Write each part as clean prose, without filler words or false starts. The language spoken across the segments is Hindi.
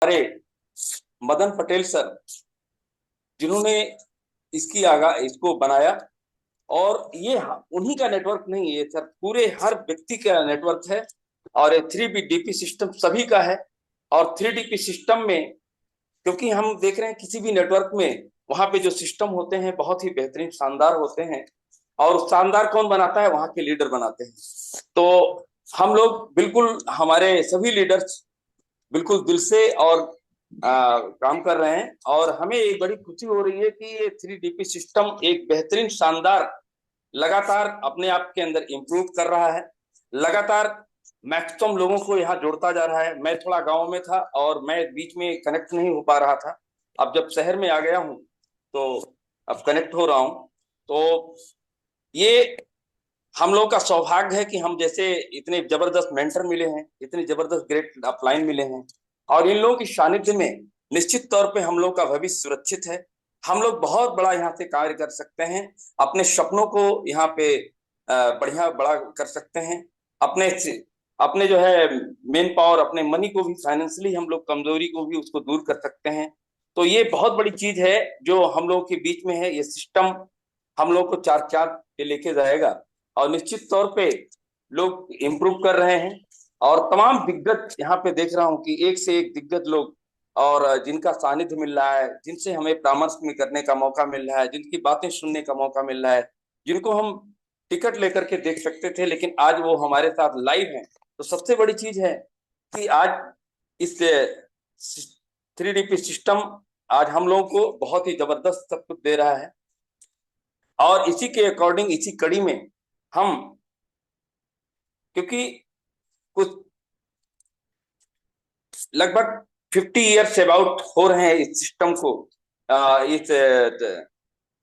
अरे, मदन पटेल सर, जिन्होंने इसको बनाया। और ये उन्हीं का नेटवर्क नहीं है सर, पूरे हर व्यक्ति का नेटवर्क है। और 3DP सिस्टम सभी का है। और 3DP सिस्टम में, क्योंकि हम देख रहे हैं किसी भी नेटवर्क में वहां पे जो सिस्टम होते हैं बहुत ही बेहतरीन शानदार होते हैं। और शानदार कौन बनाता है? वहां के लीडर बनाते हैं। तो हम लोग बिल्कुल, हमारे सभी लीडर्स बिल्कुल दिल से और काम कर रहे हैं। और हमें एक बड़ी खुशी हो रही है कि ये 3DP सिस्टम एक बेहतरीन शानदार लगातार अपने आप के अंदर इम्प्रूव कर रहा है। लगातार मैक्सिमम लोगों को यहाँ जोड़ता जा रहा है। मैं थोड़ा गांव में था और मैं बीच में कनेक्ट नहीं हो पा रहा था। अब जब शहर में आ गया हूँ तो अब कनेक्ट हो रहा हूँ। तो ये हम लोग का सौभाग्य है कि हम जैसे इतने जबरदस्त मेंटर मिले हैं, इतने जबरदस्त ग्रेट अपलाइन मिले हैं। और इन लोगों की सानिध्य में निश्चित तौर पे हम लोग का भविष्य सुरक्षित है। हम लोग बहुत बड़ा यहाँ से कार्य कर सकते हैं। अपने सपनों को यहाँ पे बढ़िया बड़ा कर सकते हैं। अपने अपने जो है मेन पावर, अपने मनी को भी, फाइनेंशियली हम लोग कमजोरी को भी उसको दूर कर सकते हैं। तो ये बहुत बड़ी चीज है जो हम लोगों के बीच में है। ये सिस्टम हम लोग को चार चांद पे लेके जाएगा। और निश्चित तौर पे लोग इम्प्रूव कर रहे हैं। और तमाम दिग्गज यहाँ पे देख रहा हूँ कि एक से एक दिग्गज लोग, और जिनका सानिध्य मिल रहा है, जिनसे हमें परामर्श में करने का मौका मिल रहा है, जिनकी बातें सुनने का मौका मिल रहा है, जिनको हम टिकट लेकर के देख सकते थे लेकिन आज वो हमारे साथ लाइव हैं। तो सबसे बड़ी चीज है कि आज इस 3DP सिस्टम आज हम लोगों को बहुत ही जबरदस्त सब कुछ दे रहा है। और इसी के अकॉर्डिंग, इसी कड़ी में हम, क्योंकि कुछ लगभग 50 ईयर्स अबाउट हो रहे हैं इस सिस्टम को, इस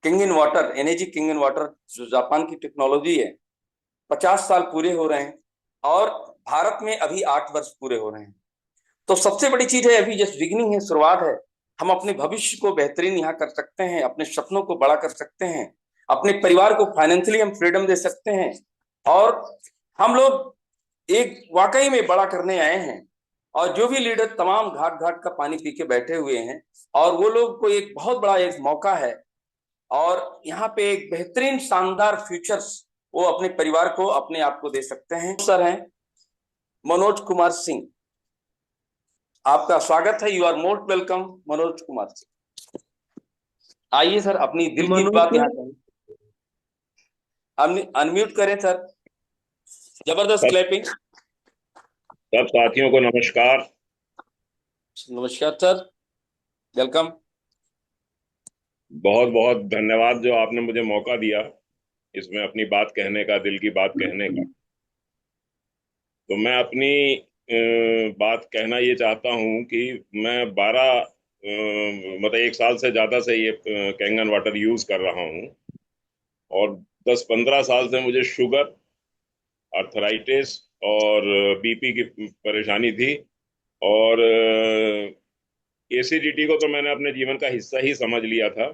king in water, energy king in water जो जापान की टेक्नोलॉजी है, 50 साल पूरे हो रहे हैं। और भारत में अभी 8 वर्ष पूरे हो रहे हैं। तो सबसे बड़ी चीज है, अभी जस्ट बिगिनिंग है, शुरुआत है। हम अपने भविष्य को बेहतरीन यहाँ कर सकते हैं, अपने सपनों को बड़ा कर सकते हैं, अपने परिवार को फाइनेंशियली हम फ्रीडम दे सकते हैं। और हम लोग एक वाकई में बड़ा करने आए हैं। और जो भी लीडर तमाम घाट घाट का पानी पी के बैठे हुए हैं, और वो लोग को एक बहुत बड़ा एक मौका है। और यहाँ पे एक बेहतरीन शानदार फ्यूचर्स वो अपने परिवार को, अपने आप को दे सकते हैं। सर हैं मनोज कुमार सिंह, आपका स्वागत है। You are most welcome Manoj Kumar Singh. आइए सर, अपनी दिल की मनोज बात सर। यहाँ करें। अनम्यूट करें सर। जबरदस्त सब क्लैपिंग। सब साथियों को नमस्कार। नमस्कार सर, वेलकम। बहुत बहुत धन्यवाद जो आपने मुझे मौका दिया इसमें अपनी बात कहने का, दिल की बात कहने का। तो मैं अपनी बात कहना ये चाहता हूँ कि मैं 1 साल से ज़्यादा से ये कैंगन वाटर यूज़ कर रहा हूँ। और 10-15 साल से मुझे शुगर, अर्थराइटिस और बीपी की परेशानी थी। और एसिडिटी को तो मैंने अपने जीवन का हिस्सा ही समझ लिया था,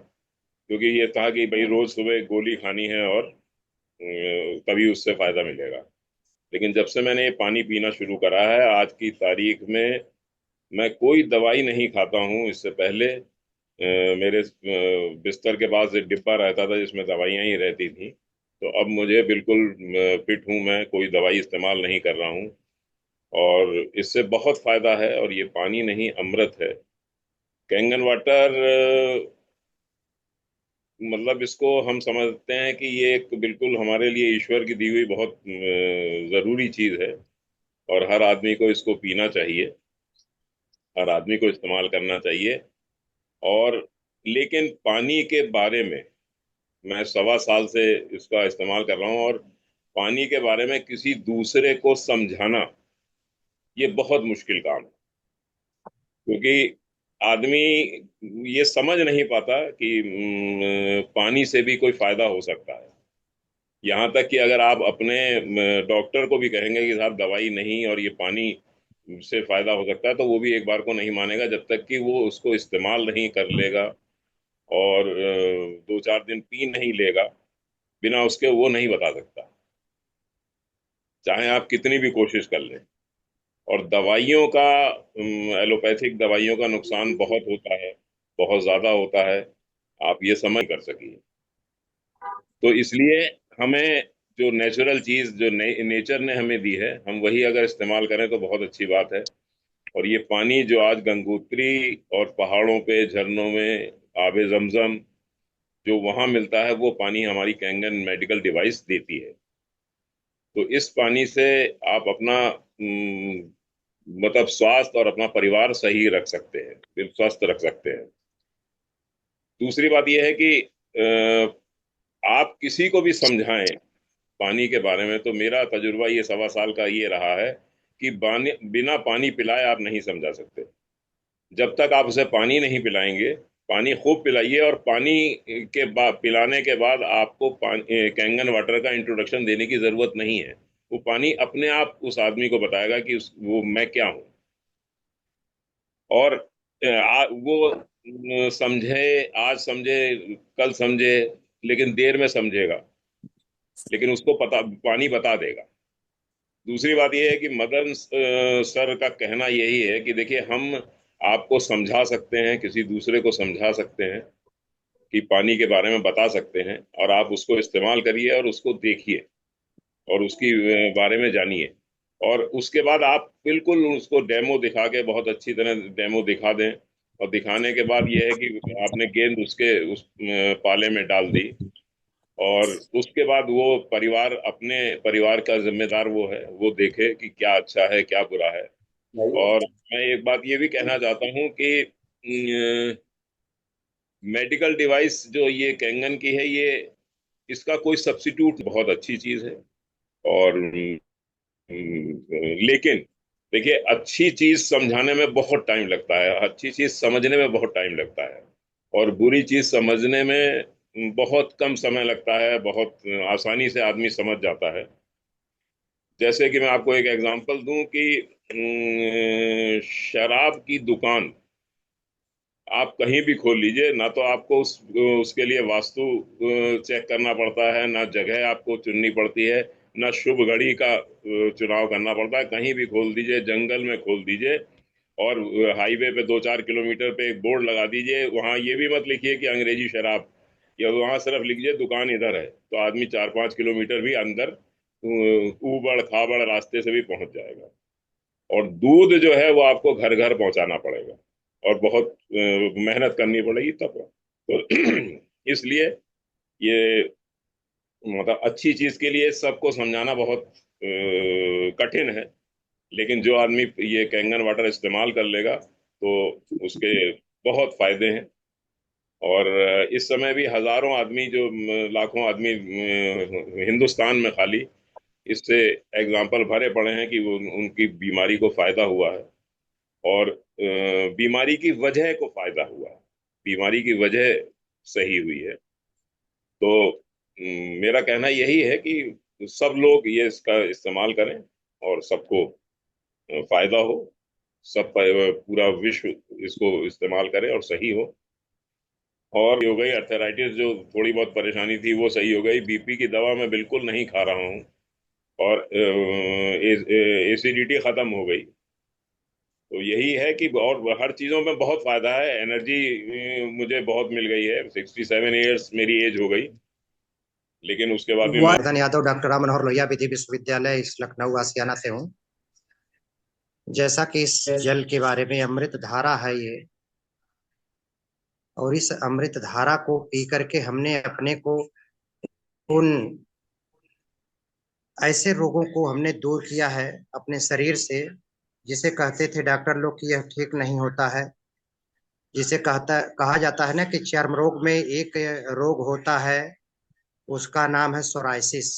क्योंकि ये था कि भाई रोज सुबह गोली खानी है और तभी उससे फायदा मिलेगा। लेकिन जब से मैंने ये पानी पीना शुरू करा है आज की तारीख में, मैं कोई दवाई नहीं खाता हूँ। इससे पहले मेरे बिस्तर के पास एक डिब्बा रहता था जिसमें दवाइयाँ ही रहती थी। तो अब मुझे बिल्कुल फिट हूँ, मैं कोई दवाई इस्तेमाल नहीं कर रहा हूँ। और इससे बहुत फायदा है। और ये पानी नहीं, अमृत है। कैंगन वाटर मतलब इसको हम समझते हैं कि ये एक बिल्कुल हमारे लिए ईश्वर की दी हुई बहुत जरूरी चीज है। और हर आदमी को इसको पीना चाहिए, हर आदमी को इस्तेमाल करना चाहिए। और लेकिन पानी के बारे में मैं 1.25 साल से इसका इस्तेमाल कर रहा हूँ। और पानी के बारे में किसी दूसरे को समझाना ये बहुत मुश्किल काम है, क्योंकि आदमी ये समझ नहीं पाता कि पानी से भी कोई फायदा हो सकता है। यहाँ तक कि अगर आप अपने डॉक्टर को भी कहेंगे कि साहब दवाई नहीं और ये पानी से फायदा हो सकता है, तो वो भी एक बार को नहीं मानेगा जब तक कि वो उसको इस्तेमाल नहीं कर लेगा और 2-4 दिन पी नहीं लेगा। बिना उसके वो नहीं बता सकता, चाहे आप कितनी भी कोशिश कर लें। और दवाइयों का, एलोपैथिक दवाइयों का नुकसान बहुत होता है, बहुत ज्यादा होता है, आप ये समझ कर सकिए। तो इसलिए हमें जो नेचुरल चीज जो नेचर ने हमें दी है, हम वही अगर इस्तेमाल करें तो बहुत अच्छी बात है। और ये पानी जो आज गंगोत्री और पहाड़ों पे, झरनों में, आबे जमजम जो वहां मिलता है, वो पानी हमारी कैंगन मेडिकल डिवाइस देती है। तो इस पानी से आप अपना मतलब स्वास्थ्य और अपना परिवार सही रख सकते हैं, फिर स्वस्थ रख सकते हैं। दूसरी बात यह है कि आप किसी को भी समझाएं पानी के बारे में, तो मेरा तजुर्बा ये 1.25 साल का ये रहा है कि बिना पानी पिलाए आप नहीं समझा सकते। जब तक आप उसे पानी नहीं पिलाएंगे, पानी खूब पिलाइए, और पानी के बाद, पिलाने के बाद आपको कैंगन वाटर का इंट्रोडक्शन देने की जरूरत नहीं है। वो पानी अपने आप उस आदमी को बताएगा कि वो मैं क्या हूँ। और वो समझे, आज समझे, कल समझे, लेकिन देर में समझेगा, लेकिन उसको पता, पानी बता देगा। दूसरी बात यह है कि मदन सर का कहना यही है कि देखिए, हम आपको समझा सकते हैं, किसी दूसरे को समझा सकते हैं, कि पानी के बारे में बता सकते हैं, और आप उसको इस्तेमाल करिए और उसको देखिए और उसकी बारे में जानिए। और उसके बाद आप बिल्कुल उसको डेमो दिखा के, बहुत अच्छी तरह डेमो दिखा दें। और दिखाने के बाद यह है कि आपने गेंद उसके उस पाले में डाल दी, और उसके बाद वो परिवार, अपने परिवार का जिम्मेदार वो है, वो देखे कि क्या अच्छा है क्या बुरा है। और मैं एक बात ये भी कहना चाहता हूँ कि मेडिकल डिवाइस जो ये कैंगन की है, ये, इसका कोई सब्स्टिट्यूट, बहुत अच्छी चीज है। और लेकिन देखिए, अच्छी चीज समझाने में बहुत टाइम लगता है, अच्छी चीज समझने में बहुत टाइम लगता है, और बुरी चीज समझने में बहुत कम समय लगता है, बहुत आसानी से आदमी समझ जाता है। जैसे कि मैं आपको एक एग्जांपल दूं कि शराब की दुकान आप कहीं भी खोल लीजिए, ना तो आपको उसके लिए वास्तु चेक करना पड़ता है, ना जगह आपको चुननी पड़ती है, ना शुभ घड़ी का चुनाव करना पड़ता है। कहीं भी खोल दीजिए, जंगल में खोल दीजिए, और हाईवे पे 2-4 किलोमीटर पे एक बोर्ड लगा दीजिए, वहां ये भी मत लिखिए कि अंग्रेजी शराब, या वहां सिर्फ लिखिए दुकान इधर है, तो आदमी 4-5 किलोमीटर भी अंदर ऊबड़ खाबड़ रास्ते से भी पहुंच जाएगा। और दूध जो है वो आपको घर घर पहुंचाना पड़ेगा, और बहुत मेहनत करनी पड़ेगी तब। तो इसलिए ये, मतलब अच्छी चीज के लिए सबको समझाना बहुत कठिन है, लेकिन जो आदमी ये कैंगन वाटर इस्तेमाल कर लेगा, तो उसके बहुत फायदे हैं। और इस समय भी हजारों आदमी, जो लाखों आदमी हिंदुस्तान में खाली इससे एग्जाम्पल भरे पड़े हैं कि वो, उनकी बीमारी को फायदा हुआ है, और बीमारी की वजह को फायदा हुआ है, बीमारी की वजह सही हुई है। तो मेरा कहना यही है कि सब लोग ये इसका इस्तेमाल करें, और सबको फायदा हो, पूरा विश्व इसको इस्तेमाल करे और सही हो। और हो गई अर्थराइटिस, जो थोड़ी बहुत परेशानी थी वो सही हो गई। बीपी की दवा मैं बिल्कुल नहीं खा रहा हूँ, और एसिडिटी खत्म हो गई। तो यही है कि, और हर चीजों में बहुत फायदा है। एनर्जी मुझे बहुत मिल गई है, 67 ईयर्स मेरी एज हो गई, लेकिन उसके बाद भी मैं। वर्धन यादव, डॉक्टर राम मनोहर लोहिया विधि विश्वविद्यालय इस लखनऊ आसियाना से हूँ। जैसा कि इस जल के बारे में, अमृत धारा है ये, और इस अमृत धारा को पी करके हमने अपने को उन ऐसे रोगों को हमने दूर किया है अपने शरीर से, जिसे कहते थे डॉक्टर लोग कि यह ठीक नहीं होता है। जिसे कहा जाता है ना कि चर्म रोग में एक रोग होता है, उसका नाम है सोराइसिस,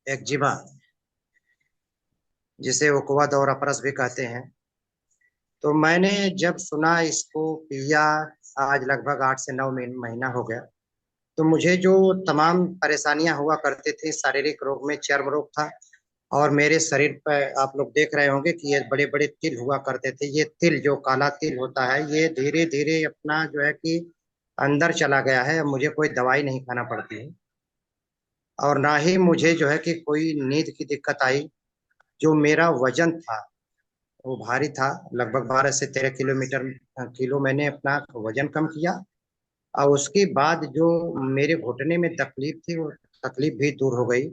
एक्जिमा, जिसे ओकवा और अपरस भी कहते हैं। तो मैंने जब सुना, इसको पिया, आज लगभग 8 से 9 महीना हो गया, तो मुझे जो तमाम परेशानियां हुआ करते थे शारीरिक रोग में, चर्म रोग था, और मेरे शरीर पर आप लोग देख रहे होंगे कि ये बड़े बड़े तिल हुआ करते थे। ये तिल, जो काला तिल होता है, ये धीरे धीरे अपना जो है कि अंदर चला गया है। अब मुझे कोई दवाई नहीं खाना पड़ती है, और ना ही मुझे जो है कि कोई नींद की दिक्कत आई। जो मेरा वजन था वो भारी था, लगभग 12 से 13 किलो मैंने अपना वजन कम किया। और उसके बाद जो मेरे घुटने में तकलीफ थी, वो तकलीफ भी दूर हो गई।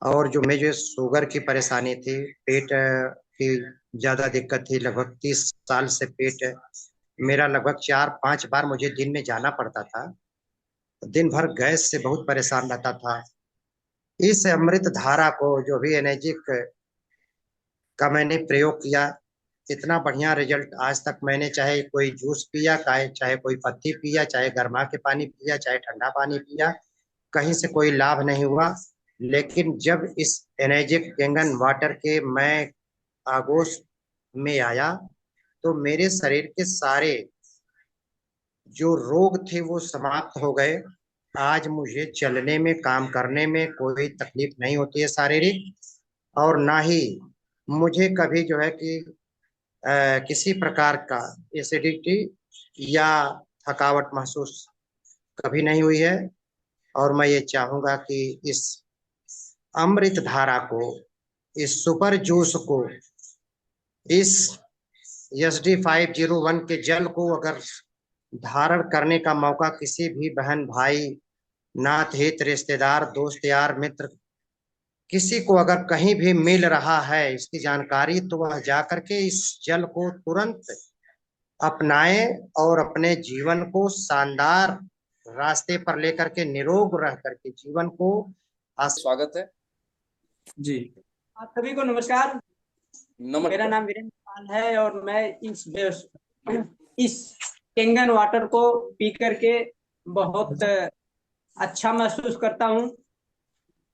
और जो मुझे शुगर की परेशानी थी, पेट की ज्यादा दिक्कत थी, लगभग 30 साल से पेट मेरा लगभग 4-5 बार मुझे दिन में जाना पड़ता था। दिन भर गैस से बहुत परेशान रहता था। इस अमृत धारा को, जो भी एनर्जिक का मैंने प्रयोग किया, इतना बढ़िया रिजल्ट आज तक मैंने, चाहे कोई जूस पिया, चाहे कोई पत्ती पिया, चाहे गर्मा के पानी पिया, चाहे ठंडा पानी पिया, कहीं से कोई लाभ नहीं हुआ। लेकिन जब इस एनर्जिक कैंगन वाटर के मैं आगोश में आया, तो मेरे शरीर के सारे जो रोग थे वो समाप्त हो गए। आज मुझे चलने में, काम करने में कोई तकलीफ नहीं होती है शारीरिक। और ना ही मुझे कभी जो है कि किसी प्रकार का एसिडिटी या थकावट महसूस कभी नहीं हुई है। और मैं ये चाहूंगा कि इस अमृत धारा को, इस सुपर जूस को, इस SD501 के जल को अगर धारण करने का मौका किसी भी बहन, भाई, नात, हित, रिश्तेदार, दोस्त, यार, मित्र, किसी को अगर कहीं भी मिल रहा है इसकी जानकारी, तो वह जाकर के इस जल को तुरंत अपनाए और अपने जीवन को शानदार रास्ते पर लेकर के, निरोग रह करके जीवन को स्वागत है जी। आप सभी को नमस्कार। मेरा नाम वीरेंद्र पाल है और मैं इस कैंगन वाटर को पी करके बहुत अच्छा महसूस करता हूं।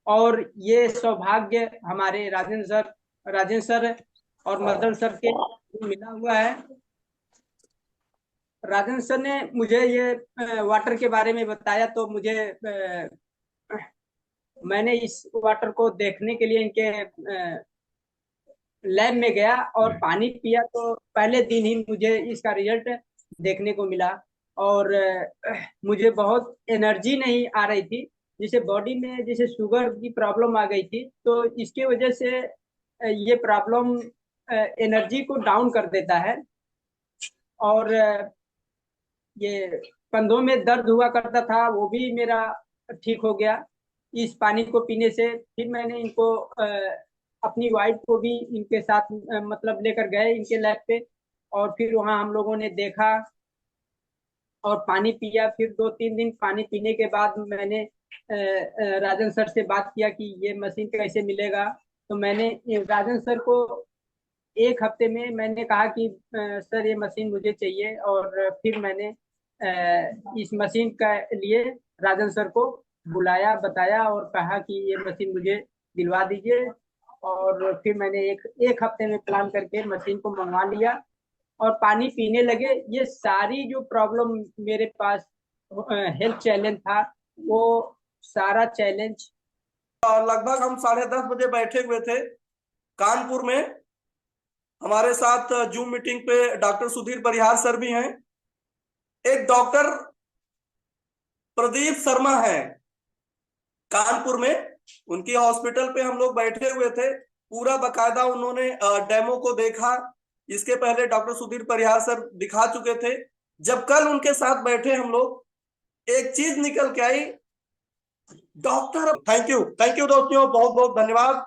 और ये सौभाग्य हमारे राजेंद्र सर और मदन सर के मिला हुआ है। राजेंद्र सर ने मुझे ये वाटर के बारे में बताया, तो मैंने इस वाटर को देखने के लिए इनके लैब में गया और पानी पिया, तो पहले दिन ही मुझे इसका रिजल्ट देखने को मिला। और मुझे बहुत एनर्जी नहीं आ रही थी, जिसे बॉडी में जैसे शुगर की प्रॉब्लम आ गई थी, तो इसके वजह से ये प्रॉब्लम एनर्जी को डाउन कर देता है। और ये कंधों में दर्द हुआ करता था, वो भी मेरा ठीक हो गया इस पानी को पीने से। फिर मैंने इनको अपनी वाइफ को भी इनके साथ मतलब लेकर गए इनके लैब पे, और फिर वहाँ हम लोगों ने देखा और पानी पिया। फिर 2-3 दिन पानी पीने के बाद मैंने राजन सर से बात किया कि ये मशीन कैसे मिलेगा। तो मैंने राजन सर को 1 हफ्ते में मैंने कहा कि सर ये मशीन मुझे चाहिए। और फिर मैंने इस मशीन का लिए राजन सर को बुलाया, बताया और कहा कि ये मशीन मुझे दिलवा दीजिए। और फिर मैंने एक हफ्ते में प्लान करके मशीन को मंगवा लिया और पानी पीने लगे। ये सारी जो प्रॉब्लम मेरे पास हेल्थ चैलेंज था, वो सारा चैलेंज। लगभग हम 10:30 बजे बैठे हुए थे कानपुर में। हमारे साथ जूम मीटिंग पे डॉक्टर सुधीर परिहार सर भी हैं, एक डॉक्टर प्रदीप शर्मा है कानपुर में, उनकी हॉस्पिटल पे हम लोग बैठे हुए थे। पूरा बकायदा उन्होंने डेमो को देखा। इसके पहले डॉक्टर सुधीर परिहार सर दिखा चुके थे। जब कल उनके साथ बैठे हम लोग, एक चीज निकल के आई, डॉक्टर। थैंक यू दोस्तों, बहुत बहुत धन्यवाद।